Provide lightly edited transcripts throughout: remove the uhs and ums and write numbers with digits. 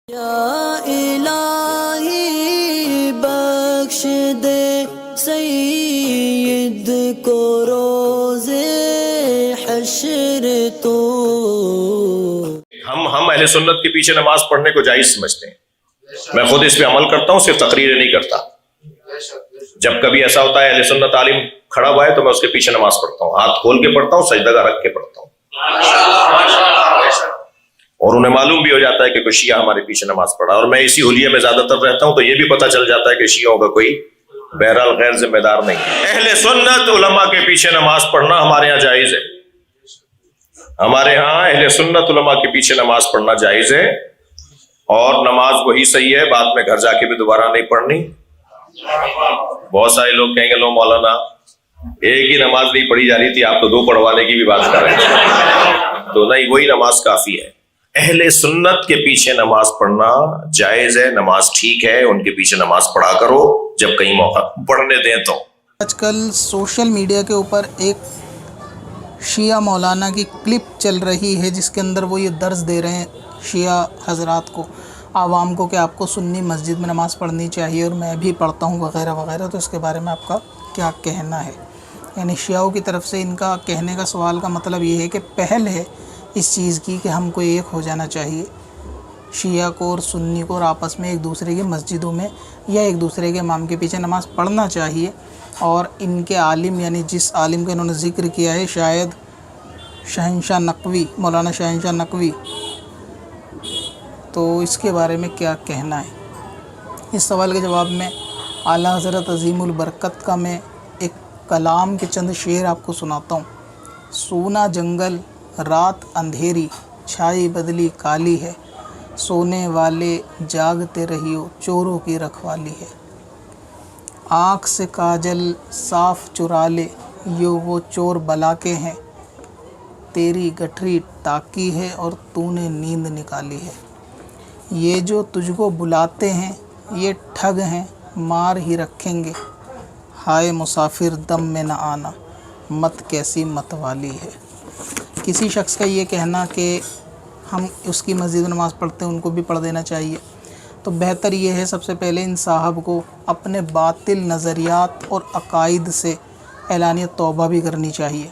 یا الہی بخش دے سید کو روز حشر تو۔ ہم اہل سنت کے پیچھے نماز پڑھنے کو جائز سمجھتے ہیں۔ میں خود اس پہ عمل کرتا ہوں، صرف تقریر نہیں کرتا۔ جب کبھی ایسا ہوتا ہے اہل سنت عالم کھڑا ہوا ہے تو میں اس کے پیچھے نماز پڑھتا ہوں، ہاتھ کھول کے پڑھتا ہوں، سجدہ رکھ کے پڑھتا ہوں، اور انہیں معلوم بھی ہو جاتا ہے کہ کوئی شیعہ ہمارے پیچھے نماز پڑھا، اور میں اسی حلیے میں زیادہ تر رہتا ہوں تو یہ بھی پتہ چل جاتا ہے کہ شیعوں کا کوئی بہرحال غیر ذمہ دار نہیں ہے۔ اہل سنت علماء کے پیچھے نماز پڑھنا ہمارے ہاں جائز ہے، ہمارے ہاں اہل سنت علماء کے پیچھے نماز پڑھنا جائز ہے، اور نماز وہی صحیح ہے، بعد میں گھر جا کے بھی دوبارہ نہیں پڑھنی۔ بہت سارے لوگ کہیں گے لو مولانا ایک ہی نماز نہیں پڑھی جا رہی تھی، آپ تو دو پڑھوانے کی بھی بات کر رہے ہیں، تو نہیں، وہی نماز کافی ہے۔ اہل سنت کے پیچھے نماز پڑھنا جائز ہے، نماز ٹھیک ہے، ان کے پیچھے نماز پڑھا کرو جب کہیں موقع پڑھنے دیں تو۔ آج کل سوشل میڈیا کے اوپر ایک شیعہ مولانا کی کلپ چل رہی ہے جس کے اندر وہ یہ درس دے رہے ہیں شیعہ حضرات کو، عوام کو، کہ آپ کو سنی مسجد میں نماز پڑھنی چاہیے اور میں بھی پڑھتا ہوں وغیرہ وغیرہ۔ تو اس کے بارے میں آپ کا کیا کہنا ہے؟ یعنی شیعوں کی طرف سے ان کا کہنے کا سوال کا مطلب یہ ہے کہ پہل ہے اس چیز کی کہ ہم کو ایک ہو جانا چاہیے، شیعہ کو اور سنی کو، اور آپس میں ایک دوسرے کی مسجدوں میں یا ایک دوسرے کے امام کے پیچھے نماز پڑھنا چاہیے۔ اور ان کے عالم، یعنی جس عالم کا انہوں نے ذکر کیا ہے، شاید شہنشاہ نقوی، مولانا شہنشاہ نقوی، تو اس کے بارے میں کیا کہنا ہے؟ اس سوال کے جواب میں اعلیٰ حضرت عظیم البرکت کا میں ایک کلام کے چند شعر آپ کو سناتا ہوں۔ سونا جنگل رات اندھیری، چھائی بدلی کالی ہے، سونے والے جاگتے رہیو، چوروں کی رکھوالی ہے۔ آنکھ سے کاجل صاف چرا لے، یوں وہ چور بلا کے ہیں، تیری گٹھری تاکی ہے اور تو نے نیند نکالی ہے۔ یہ جو تجھ کو بلاتے ہیں یہ ٹھگ ہیں، مار ہی رکھیں گے، ہائے مسافر دم میں نہ آنا، مت کیسی مت والی ہے۔ کسی شخص کا یہ کہنا کہ ہم اس کی مسجد میں نماز پڑھتے ہیں ان کو بھی پڑھ دینا چاہیے، تو بہتر یہ ہے سب سے پہلے ان صاحب کو اپنے باطل نظریات اور عقائد سے اعلانیہ توبہ بھی کرنی چاہیے۔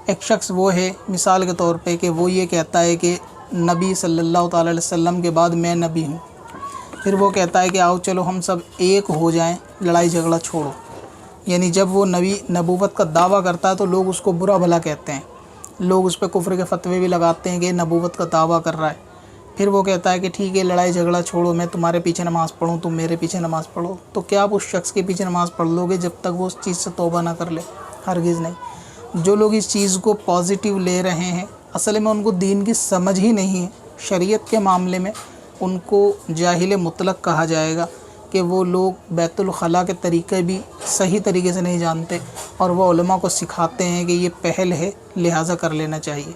ایک شخص وہ ہے مثال کے طور پہ کہ وہ یہ کہتا ہے کہ نبی صلی اللہ تعالیٰ علیہ وسلم کے بعد میں نبی ہوں، پھر وہ کہتا ہے کہ آؤ چلو ہم سب ایک ہو جائیں، لڑائی جھگڑا چھوڑو۔ یعنی جب وہ نبوت کا دعویٰ کرتا ہے تو لوگ اس کو برا بھلا کہتے ہیں، لوگ اس پہ کفر کے فتوے بھی لگاتے ہیں کہ نبوت کا دعویٰ کر رہا ہے۔ پھر وہ کہتا ہے کہ ٹھیک ہے لڑائی جھگڑا چھوڑو، میں تمہارے پیچھے نماز پڑھوں، تم میرے پیچھے نماز پڑھو، تو کیا آپ اس شخص کے پیچھے نماز پڑھ لو گے جب تک وہ اس چیز سے توبہ نہ کر لے؟ ہرگز نہیں۔ جو لوگ اس چیز کو پازیٹیو لے رہے ہیں اصل میں ان کو دین کی سمجھ ہی نہیں ہے۔ شریعت کے معاملے میں ان کو جاہل مطلق کہا جائے گا کہ وہ لوگ بیت الخلاء کے طریقے بھی صحیح طریقے سے نہیں جانتے، اور وہ علماء کو سکھاتے ہیں کہ یہ پہل ہے لہٰذا کر لینا چاہیے۔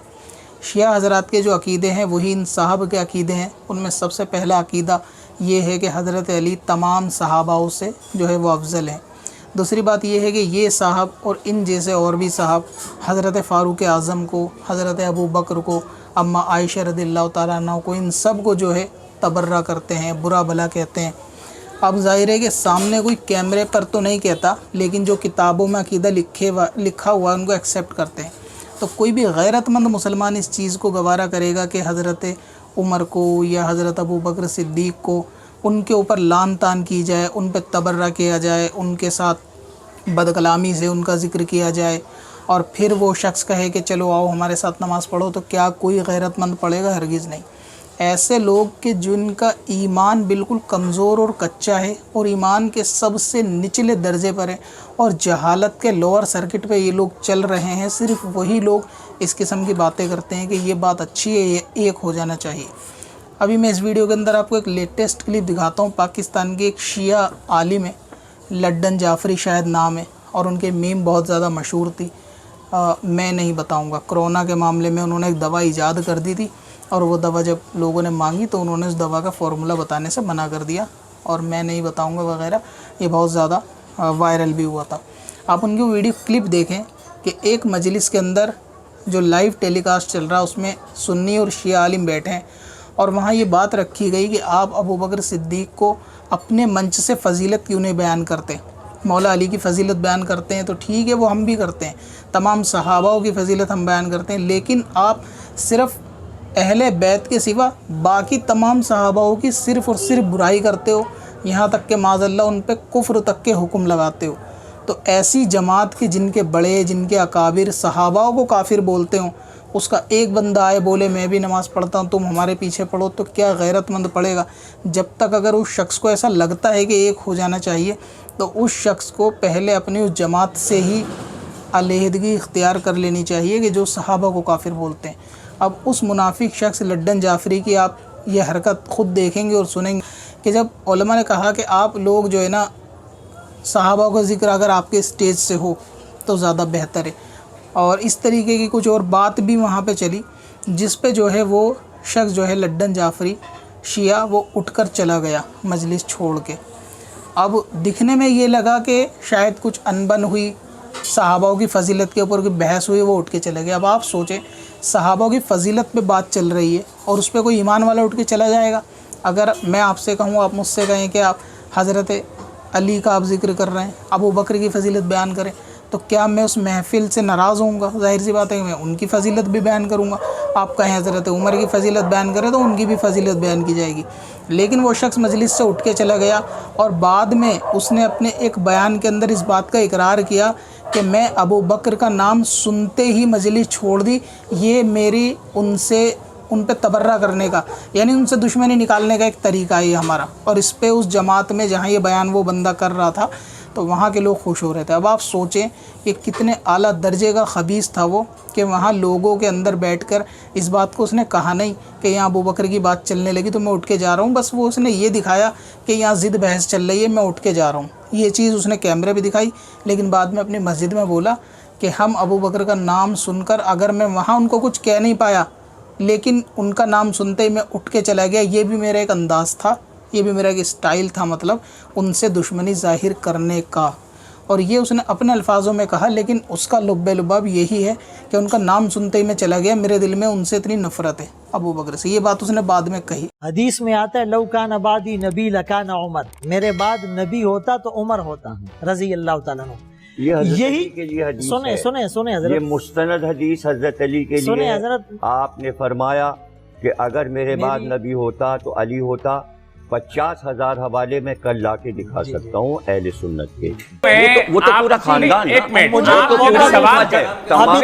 شیعہ حضرات کے جو عقیدے ہیں وہی ان صحابہ کے عقیدے ہیں۔ ان میں سب سے پہلا عقیدہ یہ ہے کہ حضرت علی تمام صحاباؤں سے جو ہے وہ افضل ہیں۔ دوسری بات یہ ہے کہ یہ صاحب اور ان جیسے اور بھی صاحب حضرت فاروق اعظم کو، حضرت ابو بکر کو، اماں عائشہ رضی اللہ تعالیٰ عنہ کو، ان سب کو جو ہے تبرہ کرتے ہیں، برا بھلا کہتے ہیں۔ اب ظاہر ہے کہ سامنے کوئی کیمرے پر تو نہیں کہتا، لیکن جو کتابوں میں عقیدہ لکھا ہوا ہے ان کو ایکسیپٹ کرتے ہیں۔ تو کوئی بھی غیرت مند مسلمان اس چیز کو گوارا کرے گا کہ حضرت عمر کو یا حضرت ابو بکر صدیق کو ان کے اوپر لعن طعن کی جائے، ان پہ تبرہ کیا جائے، ان کے ساتھ بد کلامی سے ان کا ذکر کیا جائے، اور پھر وہ شخص کہے کہ چلو آؤ ہمارے ساتھ نماز پڑھو، تو کیا کوئی غیرت مند پڑھے گا؟ ہرگز نہیں۔ ایسے لوگ کہ جن کا ایمان بالکل کمزور اور کچا ہے اور ایمان کے سب سے نچلے درجے پر ہے اور جہالت کے لوور سرکٹ پہ یہ لوگ چل رہے ہیں، صرف وہی لوگ اس قسم کی باتیں کرتے ہیں کہ یہ بات اچھی ہے، یہ ایک ہو جانا چاہیے۔ ابھی میں اس ویڈیو کے اندر آپ کو ایک لیٹسٹ کلپ دکھاتا ہوں۔ پاکستان کی ایک شیعہ عالم ہے، لڈن جعفری شاید نام ہے، اور ان کے میم بہت زیادہ مشہور تھی، میں نہیں بتاؤں گا۔ کرونا کے معاملے میں انہوں نے ایک دوا ایجاد کر دی تھی، اور وہ دوا جب لوگوں نے مانگی تو انہوں نے اس دوا کا فارمولہ بتانے سے منع کر دیا، اور میں نہیں بتاؤں گا وغیرہ۔ یہ بہت زیادہ وائرل بھی ہوا تھا۔ آپ ان کی ویڈیو کلپ دیکھیں کہ ایک مجلس کے اندر جو لائیو ٹیلی کاسٹ چل رہا ہے اس میں سنی اور شیعہ عالم بیٹھے ہیں، اور وہاں یہ بات رکھی گئی کہ آپ ابو بکر صدیق کو اپنے منچ سے فضیلت کیوں نہیں بیان کرتے؟ مولا علی کی فضیلت بیان کرتے ہیں تو ٹھیک ہے، وہ ہم بھی کرتے ہیں، تمام صحابہ کی فضیلت ہم بیان کرتے ہیں، لیکن آپ صرف اہل بیت کے سوا باقی تمام صحابہ کی صرف اور صرف برائی کرتے ہو، یہاں تک کہ معاذ اللہ ان پہ کفر تک کے حکم لگاتے ہو۔ تو ایسی جماعت کے جن کے بڑے، جن کے اکابر صحابہ کو کافر بولتے ہوں، اس کا ایک بندہ آئے بولے میں بھی نماز پڑھتا ہوں تم ہمارے پیچھے پڑھو، تو کیا غیرت مند پڑھے گا؟ جب تک اگر اس شخص کو ایسا لگتا ہے کہ ایک ہو جانا چاہیے تو اس شخص کو پہلے اپنی اس جماعت سے ہی علیحدگی اختیار کر لینی چاہیے کہ جو صحابہ کو کافر بولتے ہیں۔ اب اس منافق شخص لڈن جعفری کی آپ یہ حرکت خود دیکھیں گے اور سنیں گے کہ جب علماء نے کہا کہ آپ لوگ جو ہے نا صحابہ کا ذکر اگر آپ کے اسٹیج سے ہو تو زیادہ بہتر ہے، اور اس طریقے کی کچھ اور بات بھی وہاں پہ چلی جس پہ جو ہے وہ شخص جو ہے لڈن جعفری شیعہ وہ اٹھ کر چلا گیا مجلس چھوڑ کے۔ اب دکھنے میں یہ لگا کہ شاید کچھ انبن ہوئی، صحابہ کی فضیلت کے اوپر کوئی بحث ہوئی، وہ اٹھ کے چلے گئے۔ اب آپ سوچیں صحابہ کی فضیلت پہ بات چل رہی ہے اور اس پہ کوئی ایمان والا اٹھ کے چلا جائے گا؟ اگر میں آپ سے کہوں، آپ مجھ سے کہیں کہ آپ حضرت علی کا آپ ذکر کر رہے ہیں، ابو بکر کی فضیلت بیان کریں، تو کیا میں اس محفل سے ناراض ہوں گا؟ ظاہر سی بات ہے کہ میں ان کی فضیلت بھی بیان کروں گا۔ آپ کہیں حضرت عمر کی فضیلت بیان کریں تو ان کی بھی فضیلت بیان کی جائے گی۔ لیکن وہ شخص مجلس سے اٹھ کے چلا گیا اور بعد میں اس نے اپنے ایک بیان کے اندر اس بات کا اقرار کیا کہ میں ابو بکر کا نام سنتے ہی مجلس چھوڑ دی، یہ میری ان پہ تبرہ کرنے کا، یعنی ان سے دشمنی نکالنے کا ایک طریقہ ہے یہ ہمارا۔ اور اس پہ اس جماعت میں جہاں یہ بیان وہ بندہ کر رہا تھا تو وہاں کے لوگ خوش ہو رہے تھے۔ اب آپ سوچیں کہ کتنے اعلیٰ درجے کا خبیث تھا وہ، کہ وہاں لوگوں کے اندر بیٹھ کر اس بات کو اس نے کہا نہیں کہ یہاں ابو بکر کی بات چلنے لگی تو میں اٹھ کے جا رہا ہوں، بس وہ اس نے یہ دکھایا کہ یہاں ضد بحث چل رہی ہے میں اٹھ کے جا رہا ہوں۔ یہ چیز اس نے کیمرے پہ دکھائی، لیکن بعد میں اپنی مسجد میں بولا کہ ہم ابو بکر کا نام سن کر اگر میں وہاں ان کو کچھ کہہ نہیں پایا لیکن ان کا نام سنتے ہی میں اٹھ کے چلا گیا، یہ بھی میرا ایک انداز تھا، یہ بھی میرا ایک اسٹائل تھا، مطلب ان سے دشمنی ظاہر کرنے کا۔ اور یہ اس نے اپنے الفاظوں میں کہا، لیکن اس کا لب لباب یہی ہے کہ ان کا نام سنتے ہی میں چلا گیا، میرے دل میں ان سے اتنی نفرت ہے ابو بکر سے۔ یہ بات اس نے بعد میں کہی۔ حدیث میں آتا ہے لو کان بعدی نبی لکان عمر، میرے بعد نبی ہوتا تو عمر ہوتا رضی اللہ تعالیٰ عنہ۔ یہ حضرت یہی علی کے لیے حدیث سنیں ہے، سنیں سنیں حضرت، یہ مستند حدیث حضرت علی کے سنیں لیے حضرت، آپ نے فرمایا کہ اگر میرے بعد نبی ہوتا تو علی ہوتا۔ 50,000 حوالے میں کل لا کے دکھا سکتا ہوں اہل سنت کے، وہ تو پورا خاندان ہے، ایک منٹ، وہ تو پورا سوال ہے، تمام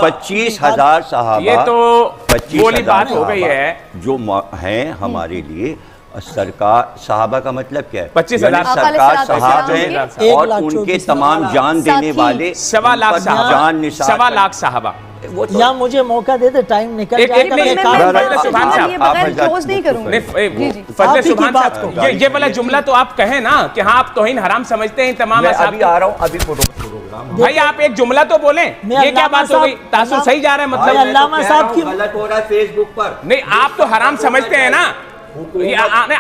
25,000 صحابہ، یہ تو بولی بات ہو گئی ہے جو ہیں ہمارے لیے سرکار۔ صحابہ کا مطلب کیا ہے؟ 25,000 سرکار صحابہ ہیں اور ان کے تمام جان دینے والے، 1.25 لاکھ صحابہ۔ یا مجھے موقع دے دے، ٹائم نکل جائے گا۔ فضل سبحان صاحب یہ والا جملہ تو آپ کہیں نا کہ ہاں آپ توہین حرام سمجھتے ہیں تمام میں اصحاب ابھی آ رہا ہوں، ابھی پروگرام بھائی آپ ایک جملہ تو بولیں، یہ کیا بات ہو گئی؟ تاثر صحیح جا رہا ہے مطلب علامہ صاحب کی غلط ہو رہا ہے فیس بک پر، نہیں آپ تو حرام سمجھتے ہیں نا،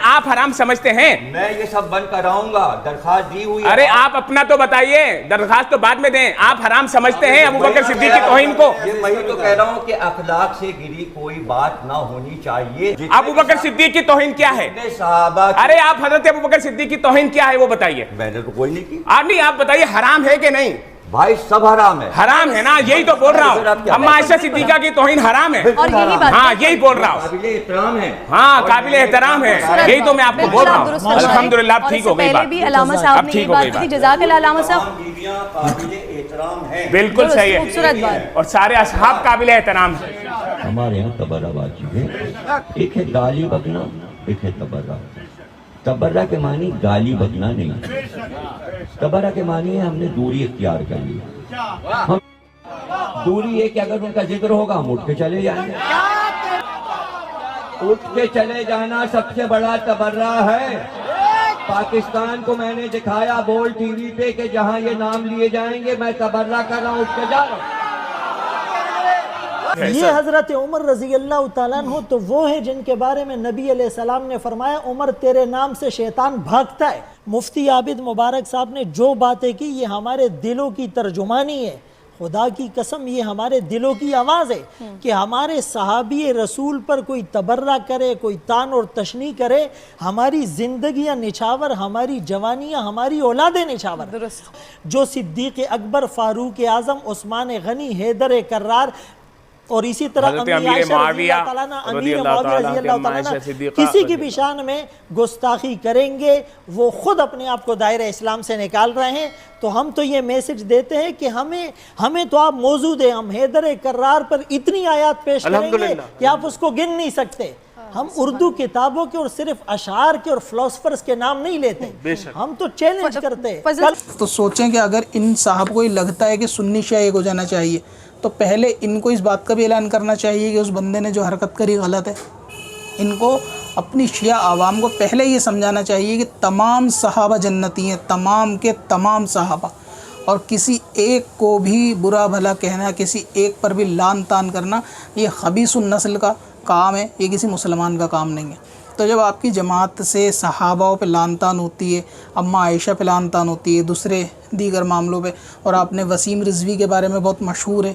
آپ حرام سمجھتے ہیں۔ میں یہ سب بند کراؤں گا، درخواست دی ہوئی ہے۔ ارے آپ اپنا تو بتائیے، درخواست تو بعد میں دیں۔ آپ حرام سمجھتے ہیں ابو بکر صدیق کی توہین کو؟ یہ میں تو کہہ رہا ہوں کہ اخلاق سے گری کوئی بات نہ ہونی چاہیے۔ ابو بکر صدیق کی توہین کیا ہے؟ صحابہ، ارے آپ حضرت ابو بکر صدیق کی توہین کیا ہے وہ بتائیے۔ میں نے تو کوئی نہیں کی نہیں آپ بتائیے حرام ہے کہ نہیں؟ بھائی، سب حرام ہے، حرام ہے نا، یہی تو بول رہا ہوں۔ اما عائشہ صدیقہ کی توہین حرام ہے، اور یہی بات ہاں یہی بول رہا ہوں، قابل احترام ہے، ہاں قابل احترام ہے، یہی تو میں آپ کو بول رہا ہوں۔ الحمدللہ اب ٹھیک ہو گئی بات، پہلے بھی علامہ صاحب نے یہ بات کی، جزاک اللہ علامہ صاحب، بیویاں قابل احترام ہیں، بالکل صحیح ہے، خوبصورت بات۔ اور سارے اصحاب قابل احترام ہیں۔ ہمارے یہاں تبرہ واجب ہے، ایک ہے گالی بکنا، ایک ہے تبرہ۔ تبرہ کے معنی گالی بکنا نہیں، تبرہ کے معنی ہے ہم نے دوری اختیار کر لی۔ ہم دوری ہے کہ اگر ان کا ذکر ہوگا ہم اٹھ کے چلے جائیں گے، اٹھ کے چلے جانا سب سے بڑا تبرہ ہے۔ پاکستان کو میں نے دکھایا بول ٹی وی پہ کہ جہاں یہ نام لیے جائیں گے میں تبرہ کر رہا ہوں، اٹھ کے جا رہا ہوں۔ یہ حضرت عمر رضی اللہ تعالیٰ عنہ تو وہ ہیں جن کے بارے میں نبی علیہ السلام نے فرمایا عمر تیرے نام سے شیطان بھاگتا ہے۔ مفتی عابد مبارک صاحب نے جو باتیں کی یہ ہمارے دلوں کی ترجمانی ہے۔ خدا کی قسم یہ ہمارے دلوں کی آواز ہے کہ ہمارے صحابی رسول پر کوئی تبرہ کرے، کوئی تان اور تشنیع کرے، ہماری زندگیاں نچھاور، ہماری جوانیاں، ہماری اولادیں نچھاور. جو صدیق اکبر، فاروق اعظم، عثمان غنی، حیدر کرار اور اسی طرح حضرت امیر امیر عائشہ معاویہ رضی اللہ تعالیٰ عنہ کسی کی بھی شان میں گستاخی کریں گے وہ خود اپنے آپ کو دائرہ اسلام سے نکال رہے ہیں. تو ہم تو یہ میسج دیتے ہیں کہ ہمیں تو آپ موضوع دیں، ہم حیدر کرار پر اتنی آیات پیش کریں گے کہ آپ اس کو گن نہیں سکتے. ہم اردو کتابوں کے اور صرف اشعار کے اور فلاسفرز کے نام نہیں لیتے، ہم تو چیلنج کرتے ہیں. تو سوچیں کہ اگر ان صاحب کو یہ لگتا ہے کہ سنی شیعہ ایک ہو جانا چاہیے تو پہلے ان کو اس بات کا بھی اعلان کرنا چاہیے کہ اس بندے نے جو حرکت کری غلط ہے. ان کو اپنی شیعہ عوام کو پہلے یہ سمجھانا چاہیے کہ تمام صحابہ جنتی ہیں، تمام کے تمام صحابہ، اور کسی ایک کو بھی برا بھلا کہنا، کسی ایک پر بھی لعن طعن کرنا یہ خبیث النسل کا کام ہے، یہ کسی مسلمان کا کام نہیں ہے. تو جب آپ کی جماعت سے صحابہ پہ لعن طعن ہوتی ہے، اماں عائشہ پہ لعن طعن ہوتی ہے، دوسرے دیگر معاملوں پہ، اور آپ نے وسیم رضوی کے بارے میں بہت مشہور ہے،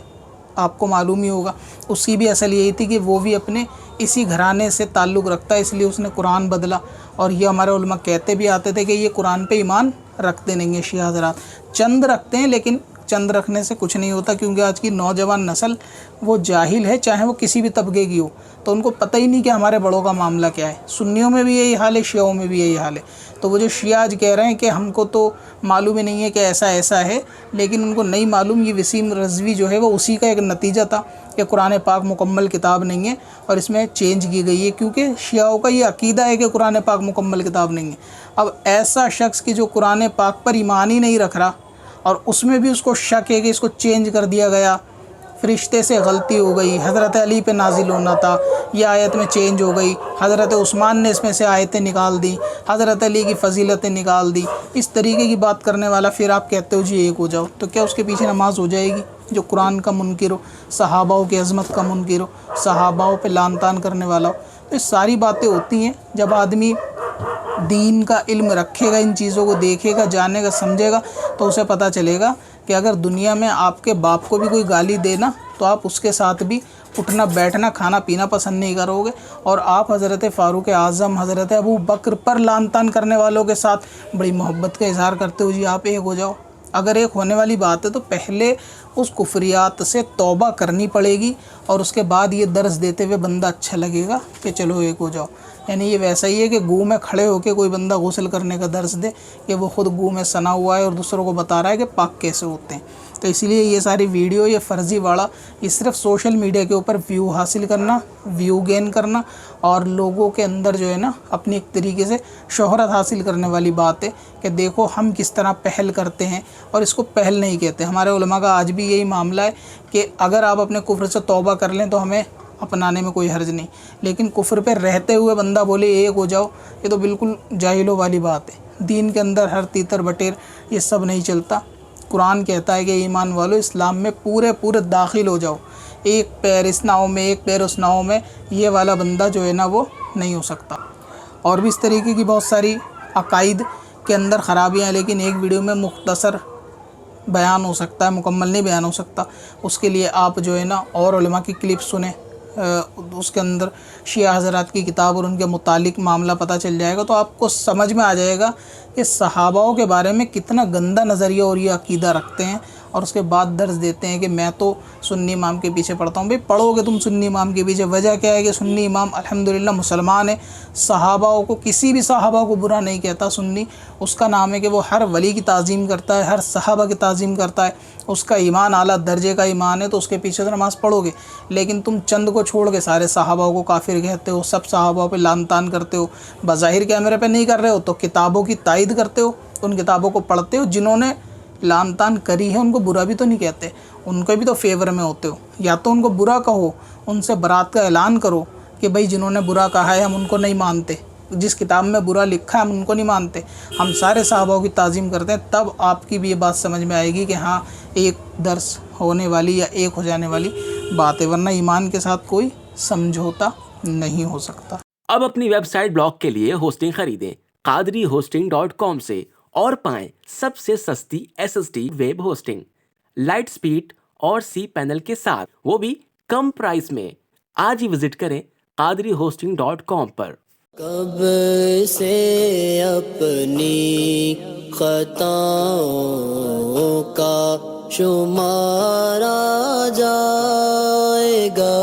آپ کو معلوم ہی ہوگا، اس کی بھی اصل یہی تھی کہ وہ بھی اپنے اسی گھرانے سے تعلق رکھتا ہے، اس لیے اس نے قرآن بدلا. اور یہ ہمارے علماء کہتے بھی آتے تھے کہ یہ قرآن پہ ایمان رکھتے نہیں ہیں شیعہ حضرات، چند رکھتے ہیں، لیکن چند رکھنے سے کچھ نہیں ہوتا، کیونکہ آج کی نوجوان نسل وہ جاہل ہے، چاہے وہ کسی بھی طبقے کی ہو، تو ان کو پتہ ہی نہیں کہ ہمارے بڑوں کا معاملہ کیا ہے. سنیوں میں بھی یہی حال ہے، شیعوں میں بھی یہی حال ہے. تو وہ جو شیعہ آج کہہ رہے ہیں کہ ہم کو تو معلوم ہی نہیں ہے کہ ایسا ہے، لیکن ان کو نہیں معلوم یہ وسیم رضوی جو ہے وہ اسی کا ایک نتیجہ تھا کہ قرآن پاک مکمل کتاب نہیں ہے اور اس میں چینج کی گئی ہے، کیونکہ شیعوں کا یہ عقیدہ ہے کہ قرآن پاک مکمل کتاب نہیں ہے. اب ایسا شخص کہ جو قرآن پاک پر ایمان ہی نہیں رکھ رہا اور اس میں بھی اس کو شک ہے کہ اس کو چینج کر دیا گیا، فرشتے سے غلطی ہو گئی، حضرت علی پہ نازل ہونا تھا، یہ آیت میں چینج ہو گئی، حضرت عثمان نے اس میں سے آیتیں نکال دی، حضرت علی کی فضیلتیں نکال دی، اس طریقے کی بات کرنے والا پھر آپ کہتے ہو جی ایک ہو جاؤ، تو کیا اس کے پیچھے نماز ہو جائے گی؟ جو قرآن کا منکر ہو، صحاباؤں کی عظمت کا منکر ہو، صحاباؤں پہ لعن طعن کرنے والا ہو. تو یہ ساری باتیں ہوتی ہیں جب آدمی دین کا علم رکھے گا، ان چیزوں کو دیکھے گا، جانے گا، سمجھے گا، تو اسے پتہ چلے گا کہ اگر دنیا میں آپ کے باپ کو بھی کوئی گالی دے نا تو آپ اس کے ساتھ بھی اٹھنا بیٹھنا کھانا پینا پسند نہیں کرو گے، اور آپ حضرت فاروق اعظم، حضرت ابو بکر پر لعن طعن کرنے والوں کے ساتھ بڑی محبت کا اظہار کرتے ہو جی آپ ایک ہو جاؤ. اگر ایک ہونے والی بات ہے تو پہلے اس کفریات سے توبہ کرنی پڑے گی اور اس کے بعد یہ درس دیتے ہوئے بندہ اچھا لگے گا کہ چلو ایک ہو جاؤ. یعنی یہ ویسا ہی ہے کہ گو میں کھڑے ہو کے کوئی بندہ غسل کرنے کا درس دے کہ وہ خود گو میں سنا ہوا ہے اور دوسروں کو بتا رہا ہے کہ پاک کیسے ہوتے ہیں. تو اسی لیے یہ ساری ویڈیو، یہ فرضی واڑا، یہ صرف سوشل میڈیا کے اوپر ویو حاصل کرنا، ویو گین کرنا، اور لوگوں کے اندر جو ہے نا اپنی ایک طریقے سے شہرت حاصل کرنے والی بات ہے کہ دیکھو ہم کس طرح پہل کرتے ہیں، اور اس کو پہل نہیں کہتے. ہمارے علماء کا آج بھی یہی معاملہ ہے کہ اگر آپ اپنے کفر سے توبہ کر لیں تو ہمیں اپنانے میں کوئی حرج نہیں، لیکن کفر پہ رہتے ہوئے بندہ بولے ایک ہو جاؤ، یہ تو بالکل جاہلوں والی بات ہے. دین کے اندر ہر تیتر بٹیر یہ سب نہیں چلتا. قرآن کہتا ہے کہ ایمان والو اسلام میں پورے داخل ہو جاؤ، ایک پیر اس ناؤ میں ایک پیر اس ناؤ میں، یہ والا بندہ جو ہے نا وہ نہیں ہو سکتا. اور بھی اس طریقے کی بہت ساری عقائد کے اندر خرابیاں ہیں، لیکن ایک ویڈیو میں مختصر بیان ہو سکتا ہے، مکمل نہیں بیان ہو سکتا. اس کے لیے آپ جو ہے نا اور علماء کی کلپ سنیں، اس کے اندر شیعہ حضرات کی کتاب اور ان کے متعلق معاملہ پتہ چل جائے گا، تو آپ کو سمجھ میں آ جائے گا کہ صحاباؤں کے بارے میں کتنا گندا نظریہ اور یہ عقیدہ رکھتے ہیں، اور اس کے بعد درس دیتے ہیں کہ میں تو سنی امام کے پیچھے پڑھتا ہوں. بھئی پڑھو گے تم سنی امام کے پیچھے، وجہ کیا ہے کہ سنی امام الحمدللہ مسلمان ہے، صحاباؤں کو، کسی بھی صحابہ کو برا نہیں کہتا. سنی اس کا نام ہے کہ وہ ہر ولی کی تعظیم کرتا ہے، ہر صحابہ کی تعظیم کرتا ہے، اس کا ایمان اعلیٰ درجے کا ایمان ہے، تو اس کے پیچھے تو نماز پڑھو گے. لیکن تم چند کو چھوڑ کے سارے صحابہ کو کافر کہتے ہو، سب صحابہ پہ لعن طعن کرتے ہو، بظاہر کیمرے پہ نہیں کر رہے ہو تو کتابوں کی تائید کرتے ہو، ان کتابوں کو پڑھتے ہو. جنہوں نے لعن طعن کری ہے ان کو برا بھی تو نہیں کہتے، ان کو بھی تو فیور میں ہوتے ہو. یا تو ان کو برا کہو، ان سے برات کا اعلان کرو کہ بھئی جنہوں نے برا کہا ہے ہم ان کو نہیں مانتے، جس کتاب میں برا لکھا ہے ہم ان کو نہیں مانتے، ہم سارے صحابہ کی تعظیم کرتے ہیں. تب آپ کی بھی یہ بات سمجھ میں آئے گی کہ ہاں ایک درس ہونے والی یا ایک ہو جانے والی بات ہے، ورنہ ایمان کے ساتھ کوئی سمجھوتا نہیں ہو سکتا. اب اپنی ویب سائٹ بلاگ کے لیے ہوسٹنگ خریدیں قادری-hosting.com سے اور پائیں سب سے سستی SSD web hosting, light speed اور سی پینل کے ساتھ، وہ بھی کم پرائس میں۔ آج ہی وزٹ کریں qadrihosting.com پر۔ کب سے اپنی خطاؤں کا شمارا جائے گا،